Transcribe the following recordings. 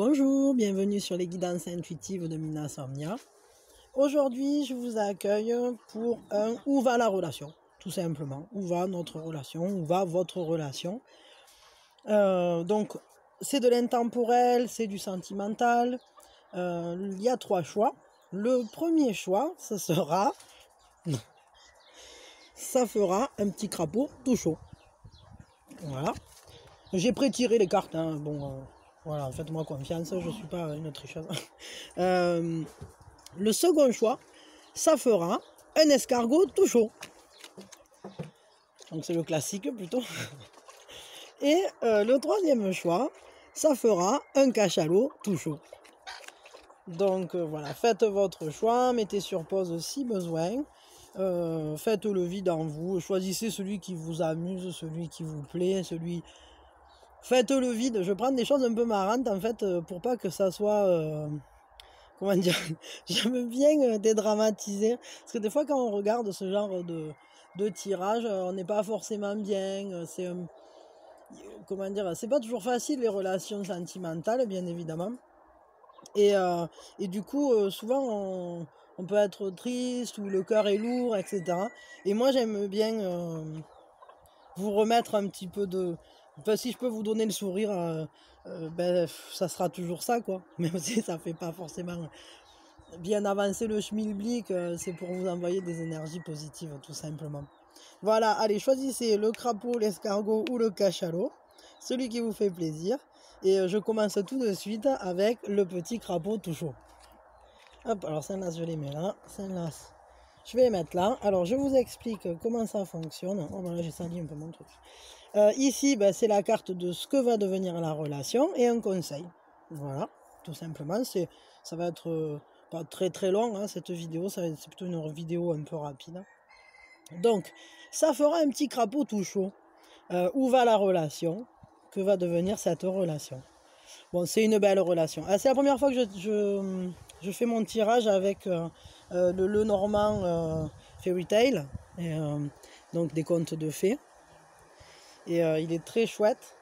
Bonjour, bienvenue sur les guidances intuitives de Mina Somnia. Aujourd'hui, je vous accueille pour un « Où va la relation ?» Tout simplement. Où va notre relation? Où va votre relation? Donc, c'est de l'intemporel, c'est du sentimental. Il y a 3 choix. Le premier choix, ça fera un petit crapaud tout chaud. Voilà. J'ai pré-tiré les cartes, hein. Bon, voilà, faites-moi confiance, je ne suis pas une tricheuse. Le second choix, ça fera un escargot tout chaud. Donc c'est le classique plutôt. Et le troisième choix, ça fera un cachalot tout chaud. Donc voilà, faites votre choix, mettez sur pause si besoin. Faites le vide en vous, choisissez celui qui vous amuse, celui qui vous plaît, Faites le vide. Je prends des choses un peu marrantes en fait pour pas que ça soit... Comment dire, j'aime bien dédramatiser, parce que des fois quand on regarde ce genre de tirage, on n'est pas forcément bien, comment dire, c'est pas toujours facile les relations sentimentales, bien évidemment, et du coup, souvent on peut être triste, ou le cœur est lourd, etc. Et moi j'aime bien vous remettre un petit peu de... Enfin, si je peux vous donner le sourire, ben, ça sera toujours ça, quoi, même si ça fait pas forcément... bien avancer le schmilblick, c'est pour vous envoyer des énergies positives, tout simplement. Voilà, allez, choisissez le crapaud, l'escargot ou le cachalot, celui qui vous fait plaisir. Et je commence tout de suite avec le petit crapaud tout chaud. Hop, alors celle-là, je les mets là, celle-là, je vais les mettre là. Alors, je vous explique comment ça fonctionne. Oh, ben là, j'ai sali un peu mon truc. Ici, ben, c'est la carte de ce que va devenir la relation et un conseil. Voilà, tout simplement, ça va être... pas très très long, hein, cette vidéo, c'est plutôt une vidéo un peu rapide. Donc, ça fera un petit crapaud tout chaud. Où va la relation? Que va devenir cette relation? Bon, c'est une belle relation. C'est la première fois que je fais mon tirage avec le Lenormand Fairy Tail, donc des contes de fées. Et il est très chouette,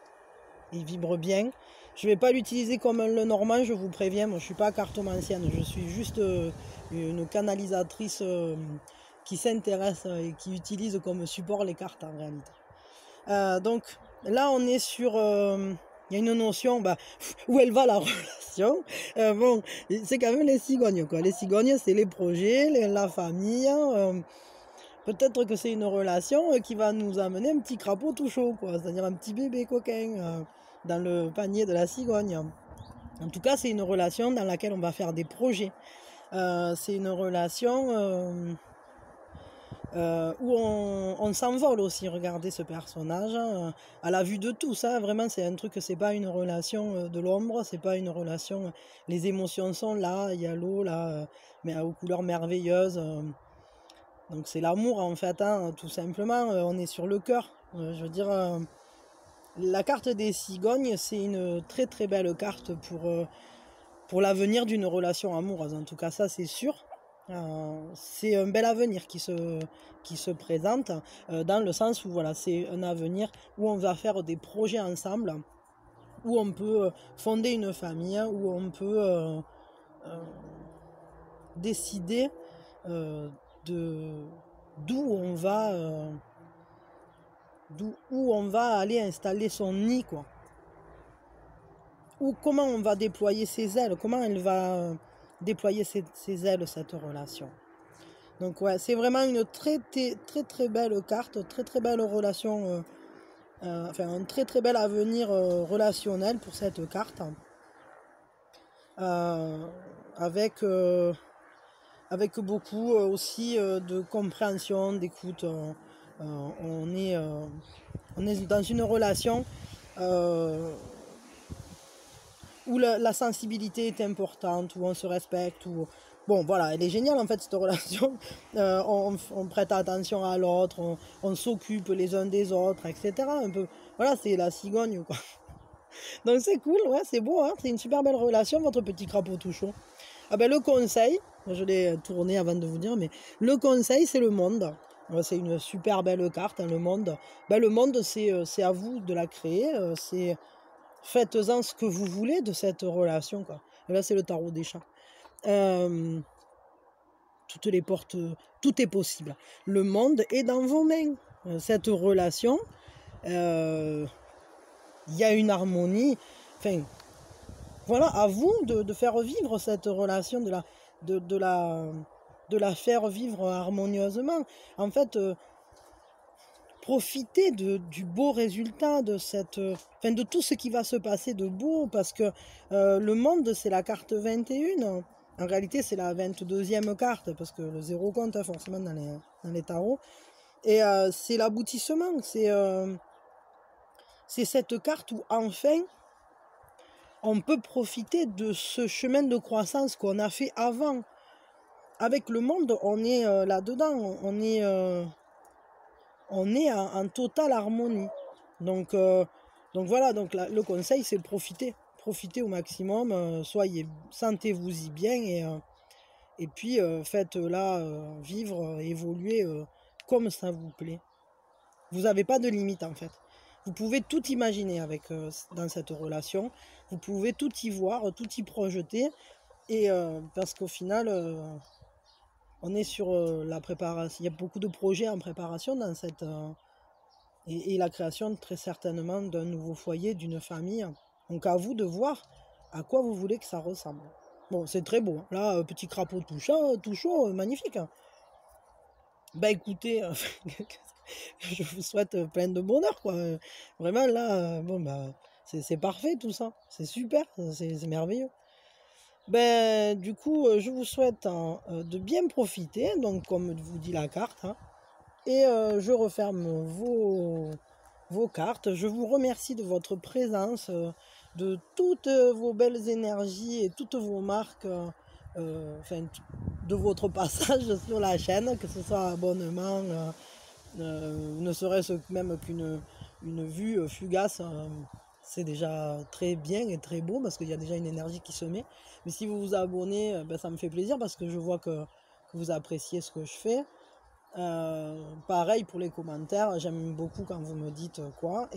il vibre bien. Je ne vais pas l'utiliser comme un Lenormand, je vous préviens, moi je ne suis pas cartomancienne, je suis juste une canalisatrice qui s'intéresse et qui utilise comme support les cartes en réalité. Donc là on est sur... il y a une notion, où elle va la relation. Bon, c'est quand même les cigognes, quoi. Les cigognes, c'est les projets, la famille. Peut-être que c'est une relation qui va nous amener un petit crapaud tout chaud, quoi. C'est-à-dire un petit bébé coquin dans le panier de la cigogne. En tout cas, c'est une relation dans laquelle on va faire des projets. C'est une relation où on s'envole aussi. Regardez ce personnage à la vue de tous. Vraiment, c'est un truc, c'est pas une relation de l'ombre, c'est pas une relation... Les émotions sont là, il y a l'eau là, mais aux couleurs merveilleuses. Donc c'est l'amour en fait, hein, tout simplement. On est sur le cœur. Je veux dire... La carte des cigognes, c'est une très très belle carte pour l'avenir d'une relation amoureuse. En tout cas, ça c'est sûr. C'est un bel avenir qui se présente dans le sens où voilà, c'est un avenir où on va faire des projets ensemble, où on peut fonder une famille, où on peut décider d'où on va aller installer son nid, quoi. Ou comment on va déployer ses ailes, comment elle va déployer ses ailes, cette relation. Donc ouais, c'est vraiment une très très très belle carte, très très belle relation, enfin un très très bel avenir relationnel pour cette carte. Avec beaucoup aussi de compréhension, d'écoute. On est dans une relation où la sensibilité est importante, où on se respecte, où... Bon, voilà, elle est géniale en fait cette relation. On prête attention à l'autre, on s'occupe les uns des autres, etc. Un peu, voilà, c'est la cigogne, quoi. Donc c'est cool, ouais, c'est beau, hein, c'est une super belle relation, votre petit crapaud tout chaud. Le conseil, je l'ai tourné avant de vous dire, mais le conseil, c'est le monde. C'est une super belle carte, hein, le monde. Le monde, c'est à vous de la créer, faites-en ce que vous voulez de cette relation, quoi. Et là, c'est le tarot des chats. Euh, toutes les portes, tout est possible. Le monde est dans vos mains. Cette relation, il y a une harmonie. Enfin, voilà, à vous de faire vivre cette relation, de la faire vivre harmonieusement. En fait, profitez du beau résultat, de tout ce qui va se passer de beau, parce que le monde, c'est la carte 21. En réalité, c'est la 22e carte, parce que le zéro compte forcément dans les tarots. Et c'est l'aboutissement, c'est cette carte où enfin, on peut profiter de ce chemin de croissance qu'on a fait avant. Avec le monde, on est là-dedans, on est en totale harmonie. Donc voilà, donc le conseil, c'est de profiter. Profitez au maximum, sentez-vous-y bien et puis faites-la vivre, évoluer comme ça vous plaît. Vous n'avez pas de limite en fait. Vous pouvez tout imaginer dans cette relation. Vous pouvez tout y voir, tout y projeter. Et parce qu'au final, on est sur la préparation. Il y a beaucoup de projets en préparation dans cette... et la création très certainement d'un nouveau foyer, d'une famille. Donc à vous de voir à quoi vous voulez que ça ressemble. Bon, c'est très beau. Là, petit crapaud tout chaud, magnifique. Bah écoutez, je vous souhaite plein de bonheur, quoi. Vraiment, là, bon, bah, c'est parfait tout ça. C'est super, c'est merveilleux. Ben, du coup, je vous souhaite de bien profiter, donc comme vous dit la carte, hein, et je referme vos cartes. Je vous remercie de votre présence, de toutes vos belles énergies et toutes vos marques, de votre passage sur la chaîne, que ce soit abonnement, ne serait-ce même qu'une vue fugace. C'est déjà très bien et très beau parce qu'il y a déjà une énergie qui se met. Mais si vous vous abonnez, ben, ça me fait plaisir parce que je vois que vous appréciez ce que je fais. Pareil pour les commentaires, j'aime beaucoup quand vous me dites quoi.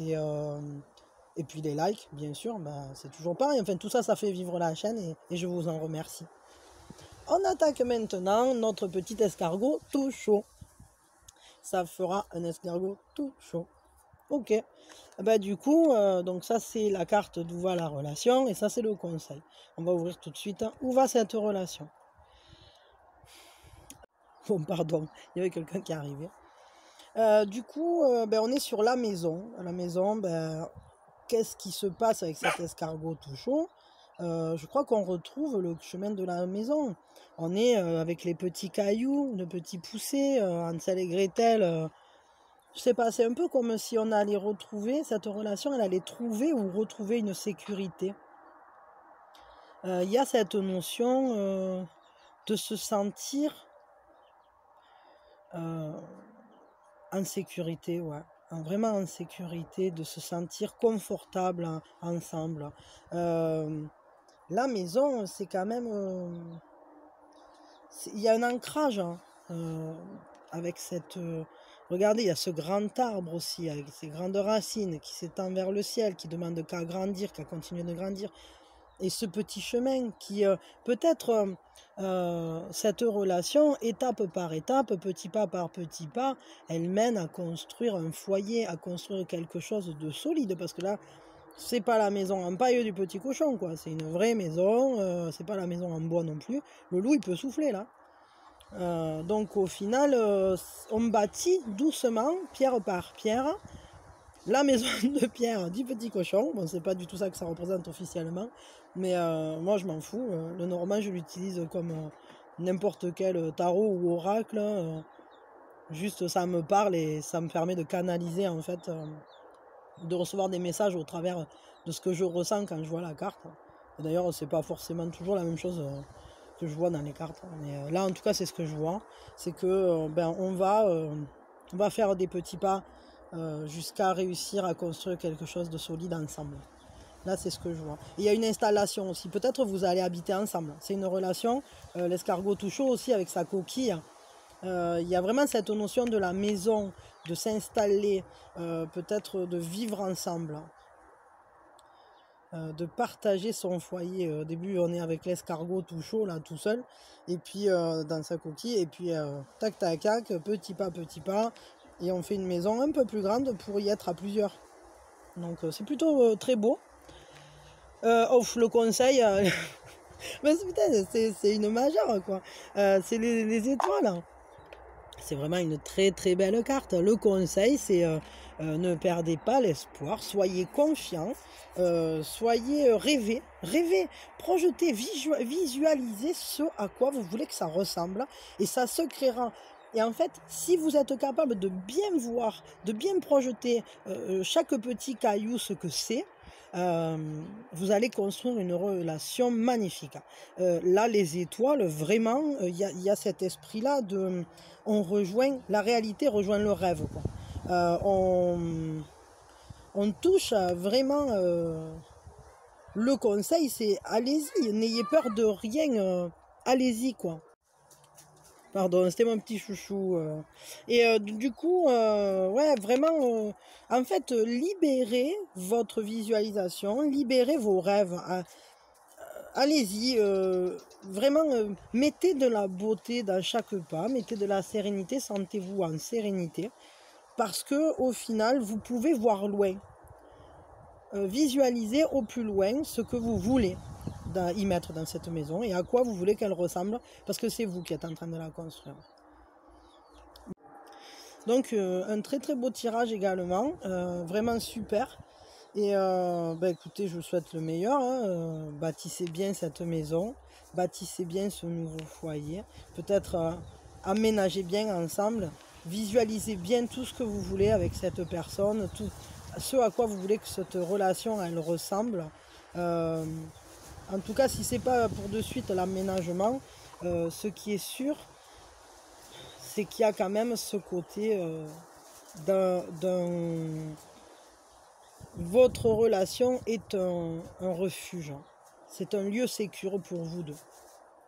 Et puis les likes, bien sûr, ben, c'est toujours pareil. Enfin, tout ça, ça fait vivre la chaîne et je vous en remercie. On attaque maintenant notre petit escargot tout chaud. Ça fera un escargot tout chaud. Ok. Bah, du coup, donc ça c'est la carte d'où va la relation et ça c'est le conseil. On va ouvrir tout de suite. Où va cette relation? Bon, pardon, il y avait quelqu'un qui est arrivé. Du coup, ben, on est sur la maison. La maison, ben, qu'est-ce qui se passe avec cet escargot tout chaud? Je crois qu'on retrouve le chemin de la maison. On est avec les petits cailloux, le petit poussé, Hansel et Gretel. Je sais pas, c'est un peu comme si on allait retrouver cette relation, elle allait trouver ou retrouver une sécurité. Il y a cette notion de se sentir en sécurité, ouais. Vraiment en sécurité, de se sentir confortable ensemble. La maison, c'est quand même... il y a un ancrage hein, avec cette... regardez, il y a ce grand arbre aussi, avec ses grandes racines qui s'étend vers le ciel, qui demande qu'à grandir, qu'à continuer de grandir. Et ce petit chemin qui, peut-être, cette relation, étape par étape, petit pas par petit pas, elle mène à construire un foyer, à construire quelque chose de solide. Parce que là, c'est pas la maison en paille du petit cochon, quoi. C'est une vraie maison, c'est pas la maison en bois non plus. Le loup, il peut souffler, là. Donc, au final, on bâtit doucement, pierre par pierre, la maison de pierre du petit cochon. Bon, c'est pas du tout ça que ça représente officiellement, mais moi je m'en fous. Le normand, je l'utilise comme n'importe quel tarot ou oracle. Juste ça me parle et ça me permet de canaliser en fait, de recevoir des messages au travers de ce que je ressens quand je vois la carte. D'ailleurs, c'est pas forcément toujours la même chose que je vois dans les cartes. Mais là, en tout cas, c'est ce que je vois. C'est que ben, on va faire des petits pas jusqu'à réussir à construire quelque chose de solide ensemble. Là, c'est ce que je vois. Et il y a une installation aussi. Peut-être vous allez habiter ensemble. C'est une relation. L'escargot tout chaud aussi avec sa coquille. Il y a vraiment cette notion de la maison, de s'installer, peut-être de vivre ensemble. de partager son foyer. Au début, on est avec l'escargot tout chaud, là, tout seul, et puis dans sa coquille, et puis tac, tac, tac, petit pas, et on fait une maison un peu plus grande pour y être à plusieurs. Donc c'est plutôt très beau. Le conseil, mais putain, c'est une majeure, quoi. C'est les étoiles, hein. C'est vraiment une très très belle carte. Le conseil, c'est ne perdez pas l'espoir, soyez confiants, soyez rêvez, projetez, visualisez ce à quoi vous voulez que ça ressemble et ça se créera. Et en fait, si vous êtes capable de bien voir, de bien projeter chaque petit caillou, ce que c'est, vous allez construire une relation magnifique. Là, les étoiles, vraiment, il y a cet esprit-là de... On rejoint, la réalité rejoint le rêve, quoi. On touche vraiment... le conseil, c'est allez-y, n'ayez peur de rien, allez-y, quoi. Pardon, c'était mon petit chouchou. Et du coup, ouais, vraiment, en fait, libérez votre visualisation, libérez vos rêves. Allez-y, vraiment, mettez de la beauté dans chaque pas, mettez de la sérénité, sentez-vous en sérénité, parce que au final, vous pouvez voir loin. Visualisez au plus loin ce que vous voulez y mettre dans cette maison et à quoi vous voulez qu'elle ressemble, parce que c'est vous qui êtes en train de la construire. Donc un très très beau tirage également, vraiment super. Et écoutez, je vous souhaite le meilleur, hein. Bâtissez bien cette maison, bâtissez bien ce nouveau foyer, peut-être aménagez bien ensemble, visualisez bien tout ce que vous voulez avec cette personne, tout ce à quoi vous voulez que cette relation elle ressemble. En tout cas, si c'est pas pour de suite l'aménagement, ce qui est sûr, c'est qu'il y a quand même ce côté votre relation est un refuge. C'est un lieu sécure pour vous deux.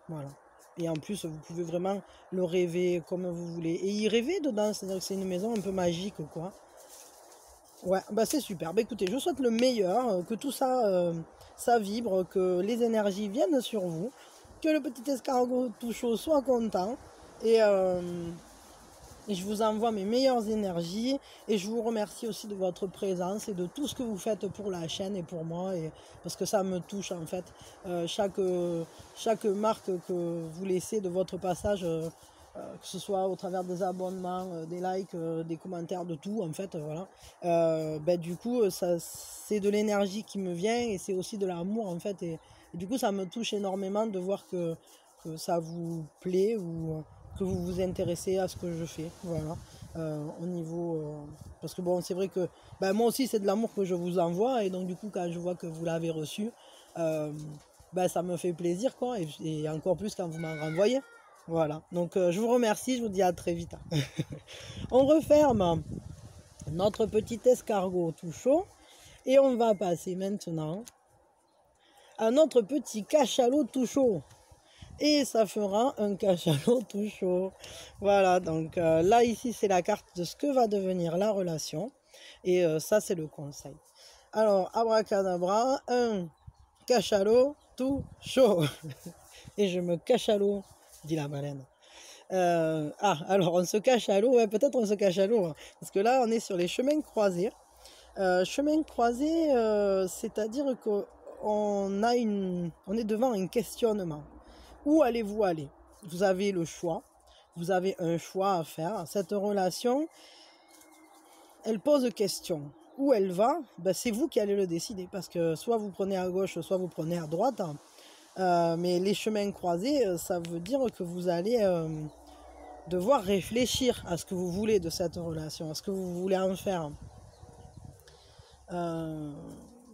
Voilà. Et en plus, vous pouvez vraiment le rêver comme vous voulez. Et y rêver dedans, c'est-à-dire que c'est une maison un peu magique, quoi. Ouais, bah c'est super. Bah écoutez, je vous souhaite le meilleur, que tout ça, ça vibre, que les énergies viennent sur vous, que le petit escargot tout chaud soit content. Et je vous envoie mes meilleures énergies et je vous remercie aussi de votre présence et de tout ce que vous faites pour la chaîne et pour moi, parce que ça me touche en fait. Chaque marque que vous laissez de votre passage, que ce soit au travers des abonnements, des likes, des commentaires, de tout en fait, voilà. Du coup, c'est de l'énergie qui me vient et c'est aussi de l'amour en fait. Et du coup, ça me touche énormément de voir que ça vous plaît ou que vous vous intéressez à ce que je fais, voilà, au niveau... parce que bon, c'est vrai que moi aussi, c'est de l'amour que je vous envoie, et donc du coup, quand je vois que vous l'avez reçu, ça me fait plaisir, quoi, et encore plus quand vous m'en renvoyez, voilà. Donc, je vous remercie, je vous dis à très vite. On referme notre petit escargot tout chaud, et on va passer maintenant à notre petit cachalot tout chaud. Et ça fera un cachalot tout chaud. Voilà, donc là, ici, c'est la carte de ce que va devenir la relation. Et ça, c'est le conseil. Alors, abracadabra, un cachalot tout chaud. Et je me cachalot, dit la baleine. Alors, on se cachalot, ouais, peut-être on se cachalot. Hein, parce que là, on est sur les chemins croisés. Chemin croisé, c'est-à-dire qu'on est devant un questionnement. Où allez-vous aller? Vous avez le choix. Vous avez un choix à faire. Cette relation, elle pose question. Où elle va? C'est vous qui allez le décider. Parce que soit vous prenez à gauche, soit vous prenez à droite. Mais les chemins croisés, ça veut dire que vous allez devoir réfléchir à ce que vous voulez de cette relation, à ce que vous voulez en faire.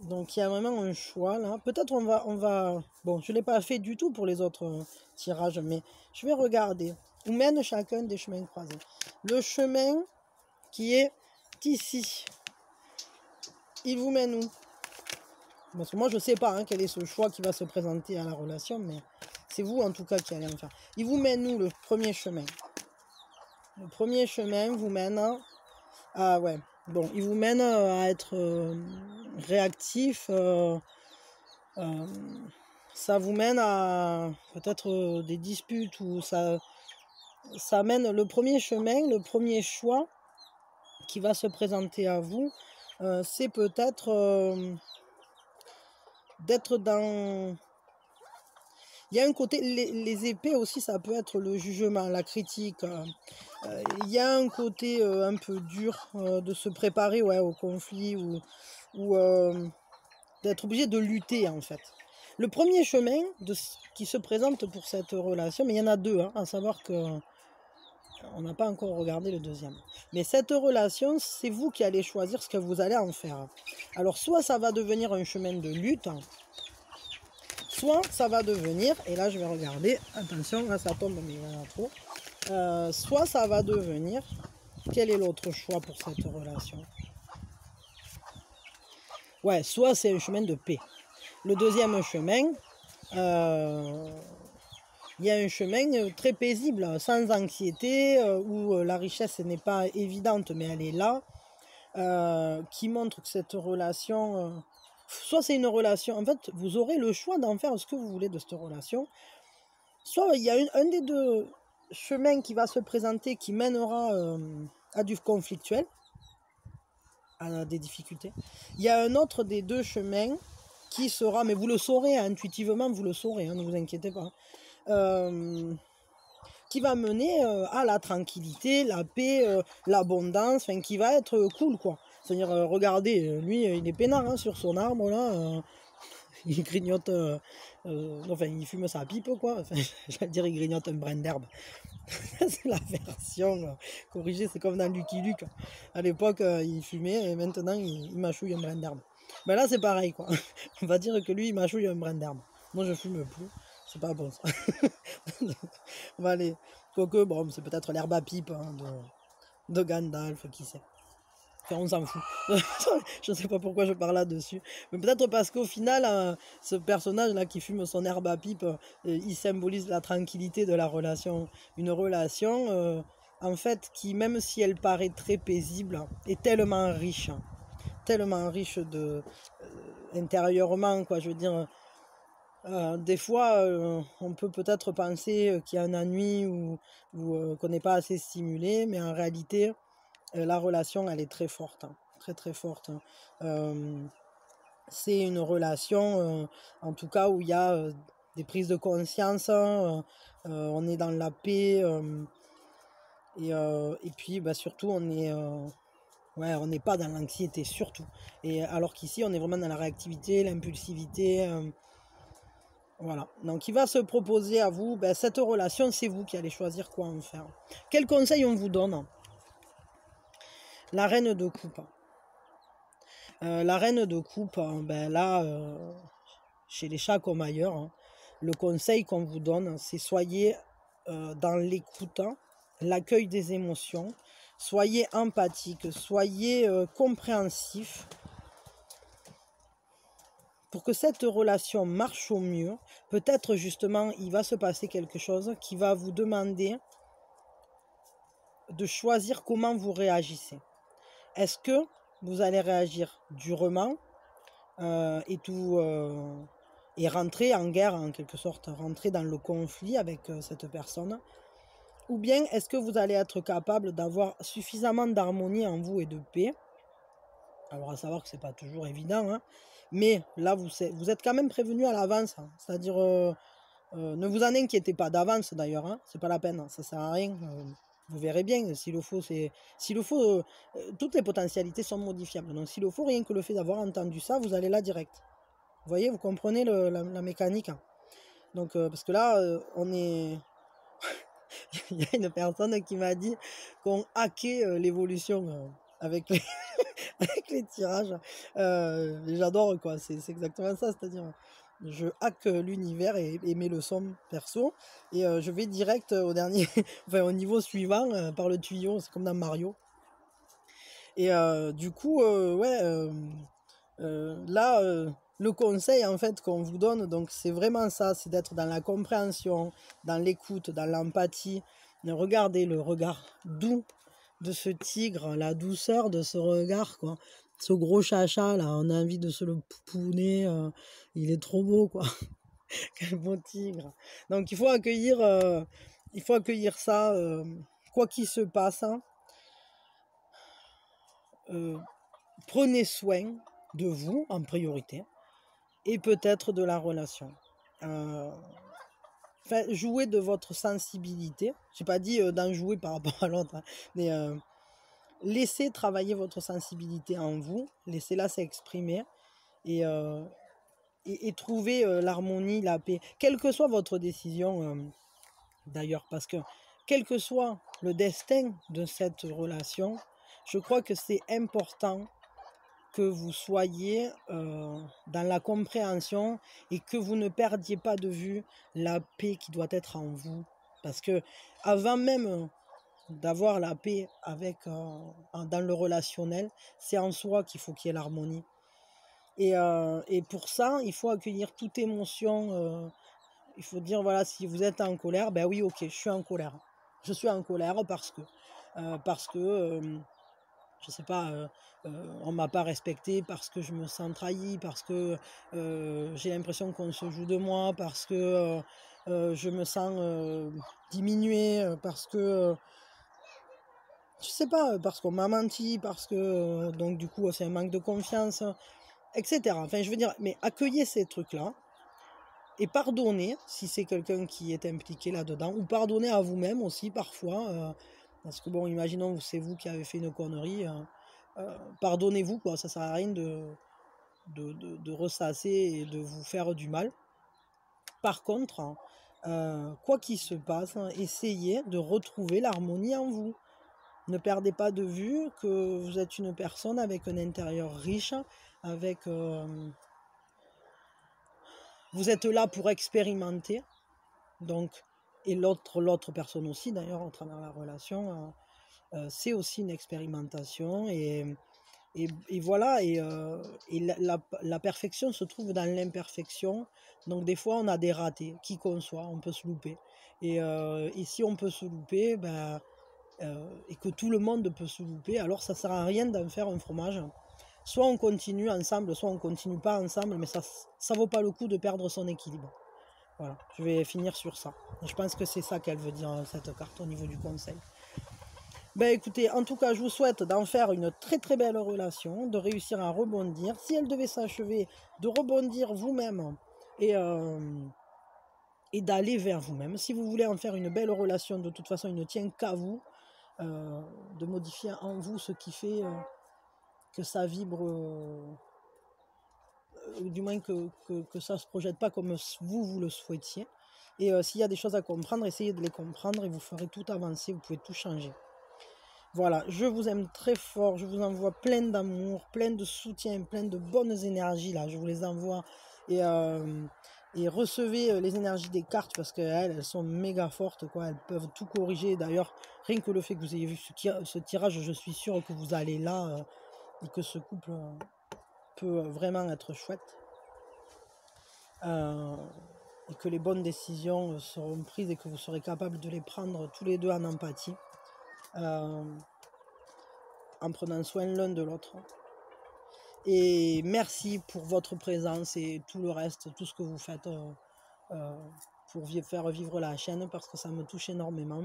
Donc il y a vraiment un choix là. Peut-être on va... Bon, je ne l'ai pas fait du tout pour les autres tirages, mais je vais regarder où mène chacun des chemins croisés. Le chemin qui est ici, il vous mène où? Parce que moi je ne sais pas quel est ce choix qui va se présenter à la relation, mais c'est vous en tout cas qui allez en faire. Il vous mène où le premier chemin? Le premier chemin vous mène... Ah ouais, bon, il vous mène à être réactif, ça vous mène à peut-être des disputes ou ça mène le premier chemin, le premier choix qui va se présenter à vous, c'est peut-être d'être dans... Il y a un côté, les épées aussi, ça peut être le jugement, la critique. Il y a un côté un peu dur de se préparer au conflit ou d'être obligé de lutter en fait. Le premier chemin qui se présente pour cette relation, mais il y en a deux, hein, à savoir que on n'a pas encore regardé le deuxième. Mais cette relation, c'est vous qui allez choisir ce que vous allez en faire. Alors soit ça va devenir un chemin de lutte, soit ça va devenir, et là je vais regarder, attention, là ça tombe mais il y en a trop. Soit ça va devenir, quel est l'autre choix pour cette relation? Ouais, soit c'est un chemin de paix. Le deuxième chemin, il y a un chemin très paisible, sans anxiété, où la richesse n'est pas évidente, mais elle est là, qui montre que cette relation, soit c'est une relation, en fait, vous aurez le choix d'en faire ce que vous voulez de cette relation, soit il y a un des deux chemins qui va se présenter, qui mènera à du conflictuel, à des difficultés. Il y a un autre des deux chemins qui sera, mais vous le saurez, hein, intuitivement, vous le saurez, hein, ne vous inquiétez pas, qui va mener à la tranquillité, la paix, l'abondance, enfin, qui va être cool, quoi. C'est-à-dire, regardez, lui, il est peinard hein, sur son arbre, là, il grignote, enfin, il fume sa pipe, quoi. Enfin, j'allais dire, il grignote un brin d'herbe. C'est la version corrigée, c'est comme dans Lucky Luke. À l'époque, il fumait et maintenant, il mâchouille un brin d'herbe. Ben là, c'est pareil, quoi. On va dire que lui, il mâchouille un brin d'herbe. Moi, je fume plus. C'est pas bon, ça. On va aller... Quoique, bon, c'est peut-être l'herbe à pipe hein, de Gandalf, qui sait. Enfin, on s'en fout. Je ne sais pas pourquoi je parle là-dessus. Mais peut-être parce qu'au final, ce personnage-là qui fume son herbe à pipe, il symbolise la tranquillité de la relation. Une relation, en fait, qui, même si elle paraît très paisible, est tellement riche. Tellement riche intérieurement, quoi. Je veux dire, des fois, on peut peut-être penser qu'il y a un ennui ou qu'on n'est pas assez stimulé, mais en réalité... la relation, elle est très forte, hein, très très forte. C'est une relation, en tout cas, où il y a des prises de conscience, on est dans la paix, et puis bah, surtout, on n'est pas dans l'anxiété, surtout. Et alors qu'ici, on est vraiment dans la réactivité, l'impulsivité. Voilà. Donc, il va se proposer à vous, ben, cette relation, c'est vous qui allez choisir quoi en faire. Quel conseil on vous donne? La reine de coupe. La reine de coupe, ben là, chez les chats comme ailleurs, hein, le conseil qu'on vous donne, c'est soyez dans l'écoute, hein, l'accueil des émotions, soyez empathique, soyez compréhensif pour que cette relation marche au mieux. Peut-être justement, il va se passer quelque chose qui va vous demander de choisir comment vous réagissez. Est-ce que vous allez réagir durement et rentrer en guerre en quelque sorte, rentrer dans le conflit avec cette personne? Ou bien est-ce que vous allez être capable d'avoir suffisamment d'harmonie en vous et de paix? Alors à savoir que c'est pas toujours évident, hein, mais là vous êtes quand même prévenu à l'avance, hein, c'est-à-dire ne vous en inquiétez pas d'avance d'ailleurs, hein, c'est pas la peine, ça sert à rien. Vous verrez bien, s'il le faut, toutes les potentialités sont modifiables. Donc s'il le faut, rien que le fait d'avoir entendu ça, vous allez là direct. Vous voyez, vous comprenez la mécanique. Donc parce que là, on est... Il y a une personne qui m'a dit qu'on hackait l'évolution avec les... avec les tirages. J'adore quoi, c'est exactement ça, c'est-à-dire... Je hack l'univers et mes leçons perso et je vais direct au dernier, enfin au niveau suivant par le tuyau, c'est comme dans Mario. Et du coup, là, le conseil en fait qu'on vous donne, donc c'est vraiment ça, c'est d'être dans la compréhension, dans l'écoute, dans l'empathie. Regardez le regard doux de ce tigre, la douceur de ce regard, quoi. ce gros chacha là, on a envie de se le poupouner, il est trop beau quoi, quel beau tigre. Donc il faut accueillir ça, quoi qu'il se passe, hein. Prenez soin de vous en priorité et peut-être de la relation. Jouez de votre sensibilité. Je n'ai pas dit d'en jouer par rapport à l'autre, hein, mais laissez travailler votre sensibilité en vous, laissez-la s'exprimer et, trouvez l'harmonie, la paix, quelle que soit votre décision d'ailleurs, parce que quel que soit le destin de cette relation, je crois que c'est important que vous soyez dans la compréhension et que vous ne perdiez pas de vue la paix qui doit être en vous. Parce que avant même d'avoir la paix dans le relationnel, c'est en soi qu'il faut qu'il y ait l'harmonie. Et pour ça, il faut accueillir toute émotion. Il faut dire, voilà, si vous êtes en colère, ben oui, ok, je suis en colère. Je suis en colère parce que je sais pas, on m'a pas respecté, parce que je me sens trahi, parce que j'ai l'impression qu'on se joue de moi, parce que je me sens diminuée, parce que je sais pas, parce qu'on m'a menti, parce que donc du coup c'est un manque de confiance, etc. Enfin je veux dire, mais accueillez ces trucs-là et pardonnez si c'est quelqu'un qui est impliqué là-dedans, ou pardonnez à vous-même aussi parfois, parce que bon, imaginons c'est vous qui avez fait une connerie. Pardonnez-vous, quoi, ça sert à rien de ressasser et de vous faire du mal. Par contre, quoi qu'il se passe, essayez de retrouver l'harmonie en vous. Ne perdez pas de vue que vous êtes une personne avec un intérieur riche, vous êtes là pour expérimenter, donc, et l'autre personne aussi d'ailleurs, à travers la relation, c'est aussi une expérimentation, et voilà, et la perfection se trouve dans l'imperfection. Donc des fois on a des ratés, qui qu'on soit, on peut se louper. Et si on peut se louper, et que tout le monde peut se louper, alors ça sert à rien d'en faire un fromage. Soit on continue ensemble, soit on continue pas ensemble, mais ça vaut pas le coup de perdre son équilibre. Voilà, je vais finir sur ça. Je pense que c'est ça qu'elle veut dire, cette carte, au niveau du conseil. Ben écoutez, en tout cas, je vous souhaite d'en faire une très très belle relation, de réussir à rebondir. Si elle devait s'achever, de rebondir vous-même et, et d'aller vers vous-même. Si vous voulez en faire une belle relation, de toute façon, il ne tient qu'à vous de modifier en vous ce qui fait que ça vibre, ou du moins que ça ne se projette pas comme vous le souhaitiez. Et s'il y a des choses à comprendre, essayez de les comprendre et vous ferez tout avancer, vous pouvez tout changer. Voilà, je vous aime très fort, je vous envoie plein d'amour, plein de soutien, plein de bonnes énergies là, je vous les envoie, et recevez les énergies des cartes, parce qu'elles sont méga fortes, quoi, elles peuvent tout corriger. D'ailleurs, rien que le fait que vous ayez vu ce tirage, je suis sûre que vous allez là, et que ce couple peut vraiment être chouette, et que les bonnes décisions seront prises et que vous serez capable de les prendre tous les deux en empathie. En prenant soin l'un de l'autre. Et merci pour votre présence et tout le reste, tout ce que vous faites pour faire vivre la chaîne, parce que ça me touche énormément.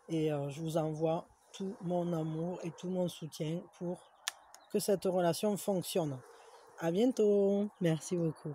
Et je vous envoie tout mon amour et tout mon soutien pour que cette relation fonctionne. À bientôt. Merci beaucoup.